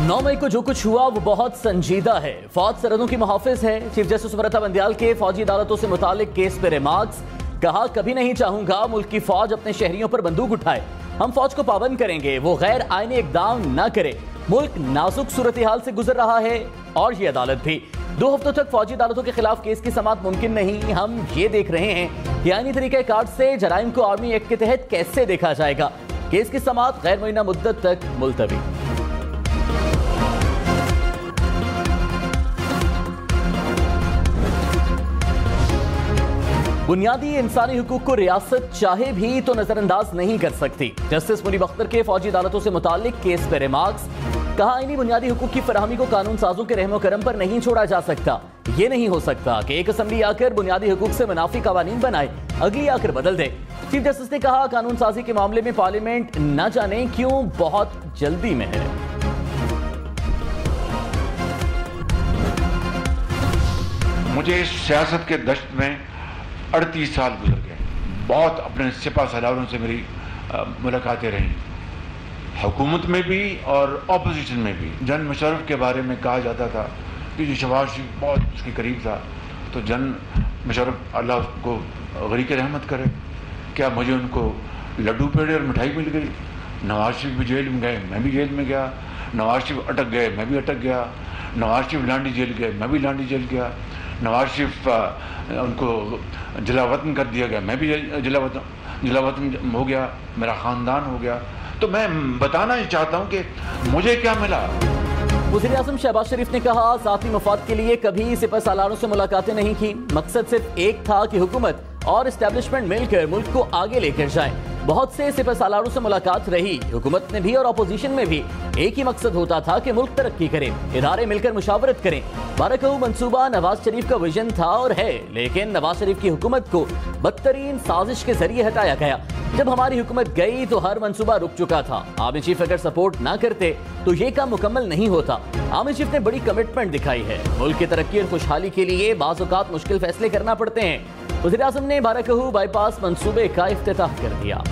9 मई को जो कुछ हुआ वो बहुत संजीदा है। फौज सरहदों की मुहाफिज है। चीफ जस्टिस सुब्रता बंदयाल के फौजी अदालतों से मुतालिक केस पे रिमार्क्स। कहा, कभी नहीं चाहूंगा मुल्क की फौज अपने शहरियों पर बंदूक उठाए। हम फौज को पाबंद करेंगे, वो गैर आईनी इकदाम न करे। मुल्क नाजुक सूरत हाल से गुजर रहा है और ये अदालत भी। 2 हफ्तों तक फौजी अदालतों के खिलाफ केस की समाअत मुमकिन नहीं। हम ये देख रहे हैं कि आईनी तरीके कार से जराइम को आर्मी एक्ट के तहत कैसे देखा जाएगा। केस की समाअत गैर मुअय्यना मुद्दत तक मुलतवी। बुनियादी इंसानी हुकूक को रियासत चाहे भी तो नजरअंदाज नहीं कर सकती। जस्टिस मुनीब अख्तर के फौजी अदालतों से मुतालिक केस पे रिमार्क्स। कहा, इन्हीं बुनियादी हुकूक की फराहमी को कानून साजों के रहमो करम पर नहीं छोड़ा जा सकता। ये नहीं हो सकता कि एक असम्बली आकर बुनियादी हुकूक से मुनाफी कवानीन बनाए, अगली आकर बदल दे। चीफ जस्टिस ने कहा, कानून साजी के मामले में पार्लियामेंट न जाने क्यों बहुत जल्दी में है। मुझे सियासत के दश्त में 38 साल गुजर गए। बहुत अपने सिपा सलारों से मेरी मुलाकातें रही, हुकूमत में भी और ऑपोजिशन में भी। जन मुशर्रफ के बारे में कहा जाता था कि जो शहबाज शरीफ बहुत उसके करीब था, तो जन मुशर्रफ अल्लाह उसको गरीक रहमत करे। क्या मुझे उनको लड्डू पेड़े और मिठाई मिल गई? नवाज शरीफ भी जेल में गए, मैं भी जेल में गया। नवाज शरीफ अटक गए, मैं भी अटक गया। नवाज शरीफ लांडी जेल गए, मैं भी लांडी जेल गया। नवाज शरीफ उनको जिला वतन कर दिया गया, मैं भी जिला वतन हो गया, मेरा ख़ानदान हो गया। तो मैं बताना ही चाहता हूँ कि मुझे क्या मिला। वज़ीर-ए-आज़म शहबाज शरीफ ने कहा, ज़ाती मफाद के लिए कभी सिपह सालारों से मुलाकातें नहीं की। मकसद सिर्फ एक था कि हुकूमत और इस्टेब्लिशमेंट मिलकर मुल्क को आगे लेकर जाए। बहुत से सिपह सालारों से मुलाकात रही, हुकूमत में भी और अपोजिशन में भी। एक ही मकसद होता था कि मुल्क तरक्की करे, इदारे मिलकर मुशावरत करें। बारकहू मंसूबा नवाज शरीफ का विजन था और है, लेकिन नवाज शरीफ की हुकूमत को बदतरीन साजिश के जरिए हटाया गया। जब हमारी हुकूमत गई तो हर मंसूबा रुक चुका था। आर्मी चीफ अगर सपोर्ट ना करते तो ये काम मुकम्मल नहीं होता। आर्मी चीफ ने बड़ी कमिटमेंट दिखाई है। मुल्क की तरक्की और खुशहाली के लिए बाज़ औक़ात मुश्किल फैसले करना पड़ते हैं। वज़ीर-ए-आज़म ने बारकहू बाईपास मंसूबे का इफ्तिताह कर दिया।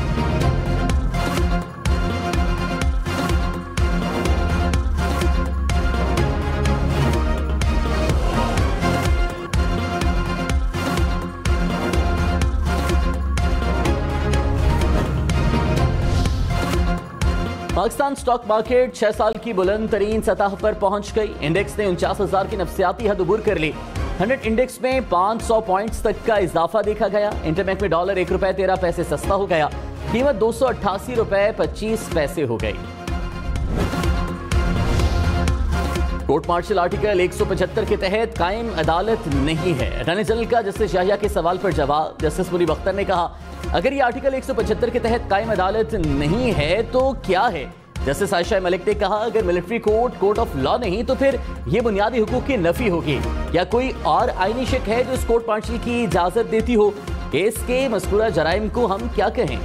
पाकिस्तान स्टॉक मार्केट 6 साल की बुलंद तरीन सतह पर पहुंच गई। इंडेक्स ने 49,000 की नफसियाती हद अबूर कर ली। 100 इंडेक्स में 500 पॉइंट्स तक का इजाफा देखा गया। इंटरबैंक में डॉलर ₹1.13 सस्ता हो गया। कीमत ₹288.25 हो गई। कोर्ट मार्शल आर्टिकल 175 के तहत कायम अदालत नहीं है। अटॉर्नी जनरल का जस्टिस याहिया के सवाल पर जवाब। जस्टिस मुनीब अख्तर ने कहा, अगर ये आर्टिकल 175 के तहत कायम अदालत नहीं है तो क्या है? जस्टिस आयशा मलिक ने कहा, अगर मिलिट्री कोर्ट ऑफ लॉ नहीं तो फिर ये बुनियादी हुकूक की नफी होगी। क्या कोई और आईनी शक है जो इस कोर्ट मार्शल की इजाजत देती हो? केस के मज़कूरा जराइम को हम क्या कहें?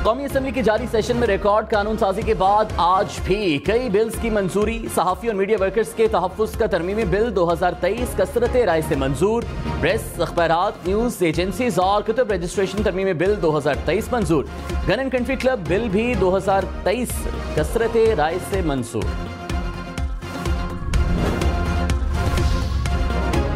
कौमी असेंबली के जारी सेशन में रिकॉर्ड कानून साजी के बाद आज भी कई बिल्स की मंजूरी। सहाफ़ी और मीडिया वर्कर्स के तहफ़्फ़ुज़ का तरमीमी बिल 2023 कसरत राय से मंजूर। प्रेस, अखबारात, न्यूज़ एजेंसीज और कुतुब रजिस्ट्रेशन तरमीमी बिल 2023 मंजूर। Gun and country club bill भी 2023 कसरत राय से मंजूर।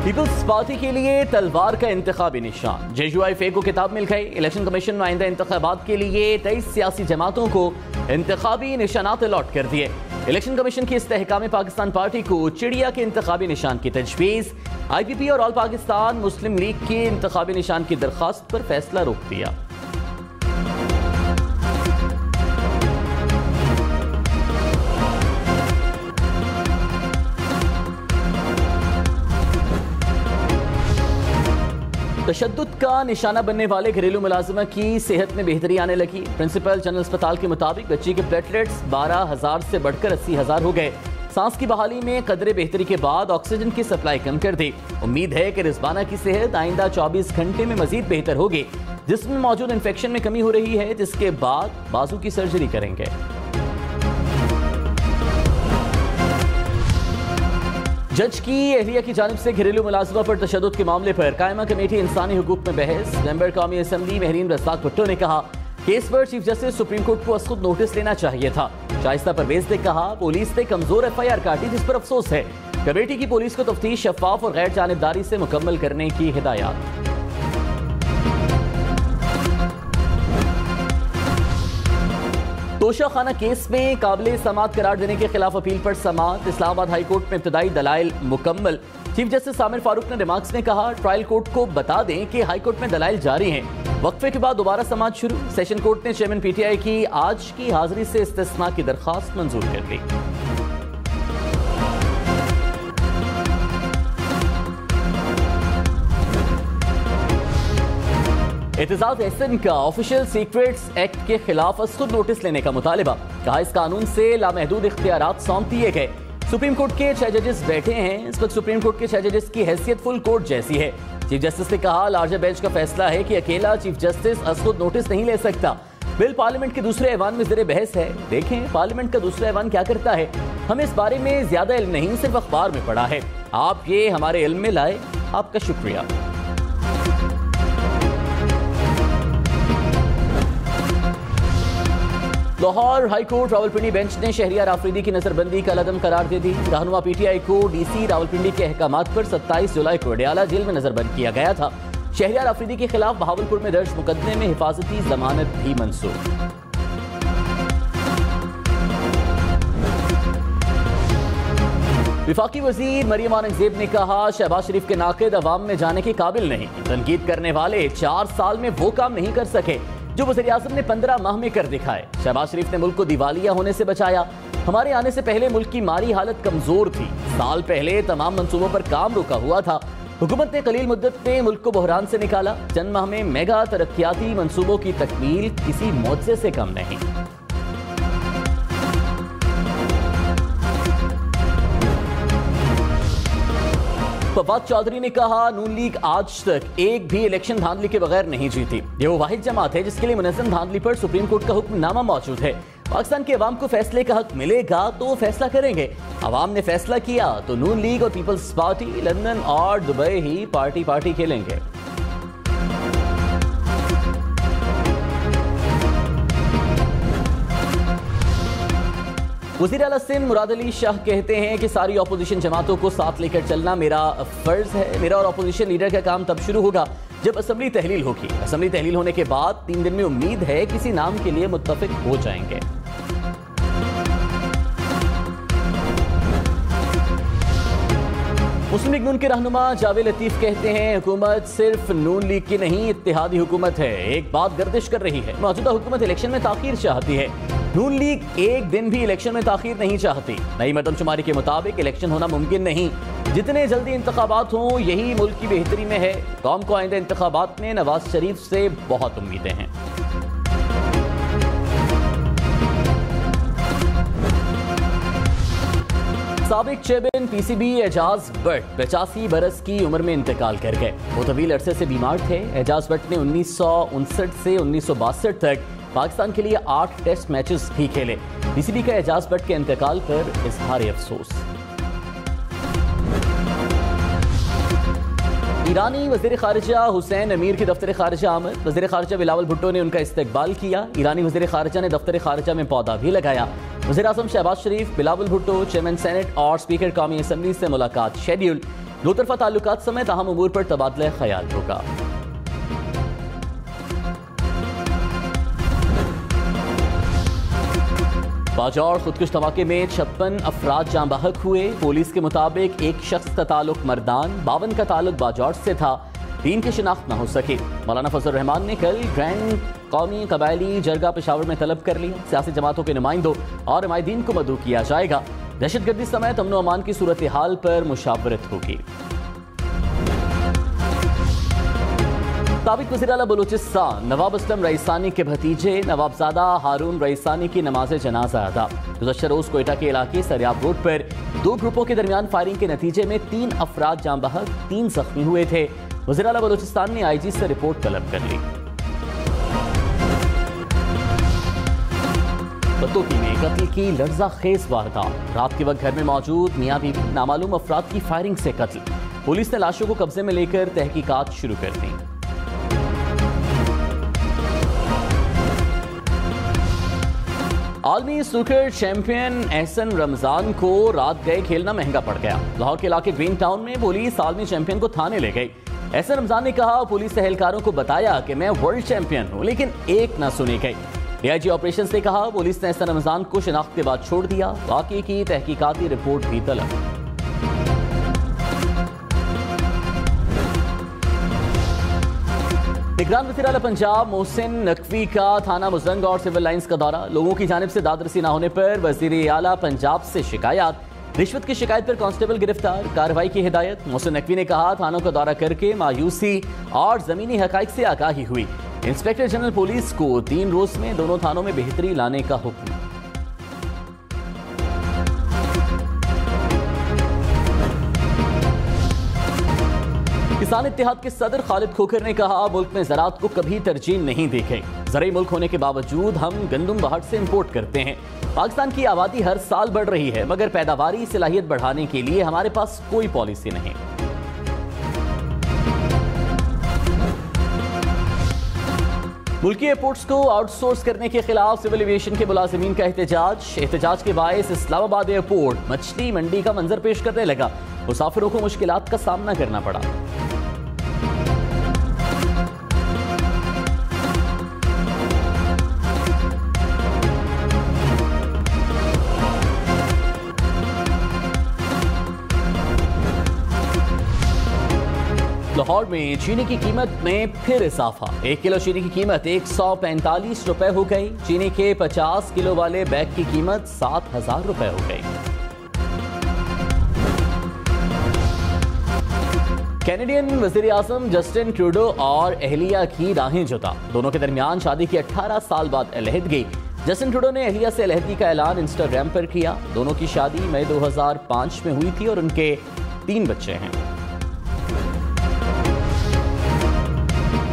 पीपल्स पार्टी के लिए तलवार का इंतखाबी निशान। JUIF को किताब मिल गई। इलेक्शन कमीशन ने आइंदा इंतखाबात के लिए 23 सियासी जमातों को इंतखाबी निशानात अलॉट कर दिए। इलेक्शन कमीशन की इस्तेहकाम पाकिस्तान पार्टी को चिड़िया के इंतखाबी निशान की तजवीज़। IPP और ऑल पाकिस्तान मुस्लिम लीग के इंतखाबी निशान की दरख्वास्त पर फैसला रोक दिया। तशद्दुद का निशाना बनने वाले घरेलू मुलाजिमा की सेहत में बेहतरी आने लगी। प्रिंसिपल जनरल अस्पताल के मुताबिक बच्ची के प्लेटलेट्स 12,000 से बढ़कर 80,000 हो गए। सांस की बहाली में कदरे बेहतरी के बाद ऑक्सीजन की सप्लाई कम कर दी। उम्मीद है कि रिजवाना की सेहत आइंदा 24 घंटे में मजीद बेहतर होगी। जिस्म में मौजूद इन्फेक्शन में कमी हो रही है, जिसके बाद बाजू की सर्जरी करेंगे। जज की एहलिया की जानिब से घरेलू मुलाजिमा पर तशद्दुद के मामले पर कायमा कमेटी इंसानी हुकूक में बहस। मेंबर कौमी असम्बली महरीन रज़ाक भुट्टो ने कहा केस पर चीफ जस्टिस सुप्रीम कोर्ट को खुद नोटिस लेना चाहिए था। शाइस्ता परवेज ने कहा पुलिस ने कमजोर FIR काटी जिस पर अफसोस है। कमेटी की पुलिस को तफ्तीश शफाफ और गैर जानिबदारी से मुकम्मल करने की हिदायत। तोशा खाना केस में काबिल समाअत करार देने के खिलाफ अपील पर समाअत। इस्लामाबाद हाई कोर्ट में इब्तदाई दलाइल मुकम्मल। चीफ जस्टिस आमिर फारूक ने रिमार्क्स में कहा ट्रायल कोर्ट को बता दें कि हाई कोर्ट में दलाइल जारी हैं। वक्फे के बाद दोबारा समाअत शुरू। सेशन कोर्ट ने चेयरमैन PTI की आज की हाजिरी से इस्तिस्ना की दरखास्त मंजूर कर दी। एहतजाज एहसन का ऑफिशियल सीक्रेट्स एक्ट के खिलाफ खुद नोटिस लेने का मुतालिबा। कहा इस कानून से लामहदूद इख्तियारात सौंप दिए गए। सुप्रीम कोर्ट के 6 जजेस बैठे हैं। इस वक्त सुप्रीम कोर्ट के 6 जजेस की हैसियत फुल कोर्ट जैसी है। चीफ जस्टिस ने कहा लार्जर बेंच का फैसला है कि अकेला चीफ जस्टिस खुद नोटिस नहीं ले सकता। बिल पार्लियामेंट के दूसरे ऐवान में ज़ेरे बहस है। देखें पार्लियामेंट का दूसरा ऐवान क्या करता है। हमें इस बारे में ज्यादा इल्म नहीं, सिर्फ अखबार में पढ़ा है। आप ये हमारे इल्म में लाए, आपका शुक्रिया। Lahore high court Rawalpindi bench ने शहरियार आफरीदी की नजरबंदी का लदम करार दे दी। रहनुमा PTI को DC रावलपिंडी के अहकामात पर 27 जुलाई को अडयाला जेल में नजरबंद किया गया था। शहरियार आफरीदी के खिलाफ बहावलपुर में दर्ज मुकदमे में हिफाजती जमानत भी मंसूख। विफाकी वजीर मरियम औरंगजेब ने कहा शहबाज शरीफ के नाक़िद अवाम में जाने के काबिल नहीं। तनकीद करने वाले 4 साल में वो काम नहीं कर सके जो वज़ीर-ए-आज़म ने 15 माह में कर दिखाए। शहबाज शरीफ ने मुल्क को दिवालिया होने से बचाया। हमारे आने से पहले मुल्क की माली हालत कमजोर थी। साल पहले तमाम मंसूबों पर काम रुका हुआ था। हुकूमत ने कलील मुद्दत में मुल्क को बहरान से निकाला। चंद माह में मेगा तरक्याती मंसूबों की तकमील किसी मौजज़े से कम नहीं। फवाद चौधरी ने कहा नून लीग आज तक एक भी इलेक्शन धांधली के बगैर नहीं जीती। ये वो वाहिद जमात है जिसके लिए मुनज़्ज़म धांधली पर सुप्रीम कोर्ट का हुक्मनामा मौजूद है। पाकिस्तान के अवाम को फैसले का हक मिलेगा तो वो फैसला करेंगे। अवाम ने फैसला किया तो नून लीग और पीपल्स पार्टी लंदन और दुबई ही पार्टी खेलेंगे। वज़ीर आला सिंध मुराद अली शाह कहते हैं कि सारी अपोजिशन जमातों को साथ लेकर चलना मेरा फर्ज है। मेरा और अपोजिशन लीडर का काम तब शुरू होगा जब असेंबली तहलील होगी। असेंबली तहलील होने के बाद 3 दिन में उम्मीद है किसी नाम के लिए मुत्तफिक हो जाएंगे। मुस्लिम लीग नून के रहनुमा जावेद लतीफ कहते हैं हुकूमत सिर्फ नून लीग की नहीं इत्तेहादी हुकूमत है। एक बात गर्दिश कर रही है, मौजूदा हुकूमत इलेक्शन में ताखीर चाहती है। नून लीग एक दिन भी इलेक्शन में ताखीर नहीं चाहती। नई मरदमशुमारी के मुताबिक इलेक्शन होना मुमकिन नहीं। जितने जल्दी इंतखाबात हों यही मुल्क की बेहतरी में है। कौम को आइंदा इंतखाबात में नवाज शरीफ से बहुत उम्मीदें हैं। साबिक चेयरमैन PCB एजाज भट्ट 85 बरस की उम्र में इंतकाल कर गए। वो तवील अरसे से बीमार थे। एजाज भट्ट ने 1959 से 1962 तक पाकिस्तान के लिए 8 टेस्ट मैचेस भी खेले। PCB का एजाज भट्ट के इंतकाल पर इजहार अफसोस। ईरानी वज़ीर ख़ारिजा हुसैन अमीर की दफ्तर ख़ारिजा आमद। वज़ीर ख़ारिजा बिलावल भुट्टो ने उनका इस्तकबाल किया। ईरानी वज़ीर ख़ारिजा ने दफ्तर ख़ारिजा में पौधा भी लगाया। वज़ीर आज़म शहबाज शरीफ, बिलावल भुट्टो, चेयरमैन सेनेट और स्पीकर कौमी असम्बली से मुलाकात शेड्यूल। दो तरफा ताल्लुकात समेत अहम उमूर पर तबादला ख्याल होगा। बाजौर खुदकुश धमाके में 56 अफराद जाँ बहक हुए। पुलिस के मुताबिक एक शख्स का ताल्लुक मर्दान, 52 का ताल्लुक बाजौर से था। 3 की शिनाख्त न हो सकी। मौलाना फजल रहमान ने कल ग्रैंड कौमी कबायली जरगा पेशावर में तलब कर लिया। सियासी जमातों के नुमाइंदों और हमायदीन को मदऊ किया जाएगा। दहशतगर्दी समेत अमन व अमान की सूरत हाल पर मुशावरत होगी। साबिक वज़ीर आला बलूचिस्तान नवाब असलम रईसानी के भतीजे नवाबजादा हारून रईसानी की नमाज जनाजा अदा। गुज़श्ता रोज कोयटा के इलाके सरियाब रोड पर 2 ग्रुपों के दरमियान फायरिंग के नतीजे में 3 अफराद जाँ बहक, 3 जख्मी हुए थे। वज़ीर आला बलूचिस्तान ने IG से रिपोर्ट तलब कर ली। बतौकी में कत्ल की लर्ज़ाखेज वारदात। रात के वक्त घर में मौजूद मियां बीवी नामालूम अफराद की फायरिंग से कत्ल। पुलिस ने लाशों को कब्जे में लेकर तहकीकात शुरू कर दी। आलमी स्नूकर चैंपियन एहसन रमजान को रात गए खेलना महंगा पड़ गया। लाहौर के इलाके ग्रीन टाउन में पुलिस आलमी चैंपियन को थाने ले गई। एहसन रमजान ने कहा, पुलिस एहलकारों को बताया कि मैं वर्ल्ड चैंपियन हूं, लेकिन एक न सुनी गई। डीआईजी ऑपरेशंस ने कहा, पुलिस ने एहसन रमजान को शिनाख्त के बाद छोड़ दिया। वाकये की तहकीकाती रिपोर्ट भी तलब। निगरान वज़ीर आला पंजाब मोहसिन नकवी का थाना मुजंग और सिविल लाइंस का दौरा। लोगों की जानिब से दादरसी न होने पर वज़ीर आला पंजाब से शिकायत। रिश्वत की शिकायत पर कांस्टेबल गिरफ्तार, कार्रवाई की हिदायत। मोहसिन नकवी ने कहा, थानों का दौरा करके मायूसी और जमीनी हकाइक से आगाही हुई। इंस्पेक्टर जनरल पुलिस को 3 रोज में दोनों थानों में बेहतरी लाने का हुक्म। किसान इत्तेहाद के सदर खालिद खोखर ने कहा, मुल्क में ज़राअत को कभी तरजीह नहीं दी गई। ज़रूरी मुल्क होने के बावजूद हम गंदम बाहर से इंपोर्ट करते हैं। पाकिस्तान की आबादी हर साल बढ़ रही है, मगर पैदावारी सलाहियत बढ़ाने के लिए हमारे पास कोई पॉलिसी नहीं। मुल्की एयरपोर्ट्स को आउटसोर्स करने के खिलाफ सिविल एविएशन के मुलाजिमीन का एहतजाज के बायस इस्लामाबाद एयरपोर्ट मछली मंडी का मंजर पेश करने लगा। मुसाफिरों को मुश्किलात का सामना करना पड़ा। लाहौर में चीनी की कीमत में फिर इजाफा। 1 किलो चीनी की कीमत 145 रुपए हो गई। चीनी के 50 किलो वाले बैग की कीमत 7,000 रुपए हो गई। कैनेडियन वजीर आजम जस्टिन ट्रूडो और अहलिया की राहें जुदा। दोनों के दरमियान शादी की 18 साल बाद अलहदगी। जस्टिन ट्रूडो ने अहलिया से अलहदगी का ऐलान इंस्टाग्राम पर किया। दोनों की शादी मई 2005 में हुई थी और उनके 3 बच्चे हैं।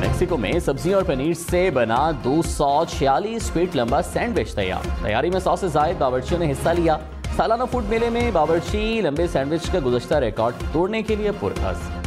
मेक्सिको में सब्जियों और पनीर से बना 246 फीट लंबा सैंडविच तैयार। तैयारी में 100 से ज्यादा बावर्चियों ने हिस्सा लिया। सालाना फूड मेले में बावर्ची लंबे सैंडविच का गुज़श्ता रिकॉर्ड तोड़ने के लिए पुरअज़्म।